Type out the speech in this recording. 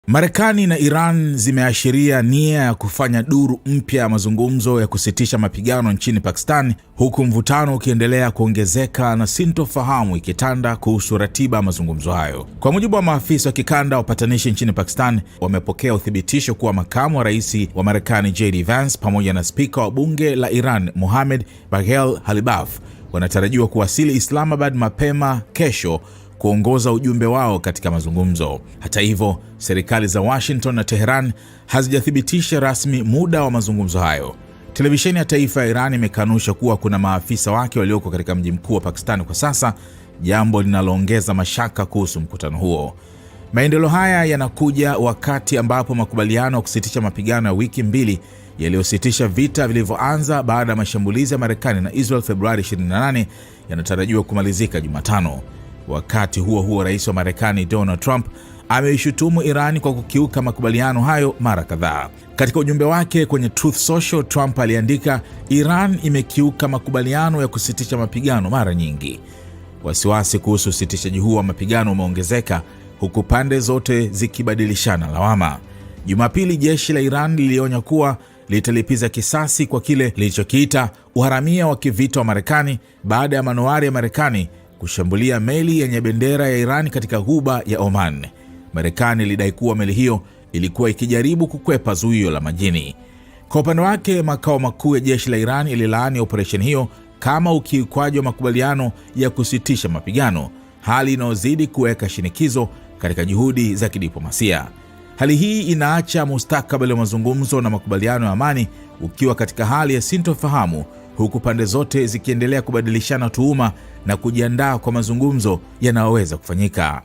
Marekani na Iran zimeashiria nia ya kufanya duru mpya ya mazungumzo ya kusitisha mapigano nchini Pakistan, huku mvutano ukiendelea kuongezeka na sintofahamu ikitanda kuhusu ratiba ya mazungumzo hayo. Kwa mujibu wa maafisa wa kikanda, wapatanishi nchini Pakistan wamepokea uthibitisho kuwa makamu wa rais wa Marekani JD Vance pamoja na spika wa bunge la Iran Mohammad Baghel Ghalibaf wanatarajiwa kuwasili Islamabad mapema kesho kuongoza ujumbe wao katika mazungumzo. Hata hivyo, serikali za Washington na Tehran hazijathibitisha rasmi muda wa mazungumzo hayo. Televisheni ya taifa ya Iran imekanusha kuwa kuna maafisa wake walioko katika mji mkuu wa Pakistan kwa sasa, jambo linaloongeza mashaka kuhusu mkutano huo. Maendeleo haya yanakuja wakati ambapo makubaliano ya kusitisha mapigano ya wiki mbili yaliyositisha vita vilivyoanza baada ya mashambulizi ya Marekani na Israel Februari 28 yanatarajiwa kumalizika Jumatano. Wakati huo huo, rais wa Marekani Donald Trump ameishutumu Iran kwa kukiuka makubaliano hayo mara kadhaa. Katika ujumbe wake kwenye Truth Social, Trump aliandika, Iran imekiuka makubaliano ya kusitisha mapigano mara nyingi. Wasiwasi kuhusu usitishaji huo wa mapigano umeongezeka huku pande zote zikibadilishana lawama. Jumapili, jeshi la Iran lilionya kuwa litalipiza kisasi kwa kile lilichokiita uharamia wa kivita wa Marekani baada ya manowari ya Marekani kushambulia meli yenye bendera ya Iran katika ghuba ya Oman. Marekani ilidai kuwa meli hiyo ilikuwa ikijaribu kukwepa zuio la majini. Kwa upande wake, makao makuu ya jeshi la Iran ililaani operesheni hiyo kama ukiukwaji wa makubaliano ya kusitisha mapigano, hali inayozidi kuweka shinikizo katika juhudi za kidiplomasia. Hali hii inaacha mustakabali wa mazungumzo na makubaliano ya amani ukiwa katika hali ya sintofahamu, huku pande zote zikiendelea kubadilishana tuhuma na kujiandaa kwa mazungumzo yanayoweza kufanyika.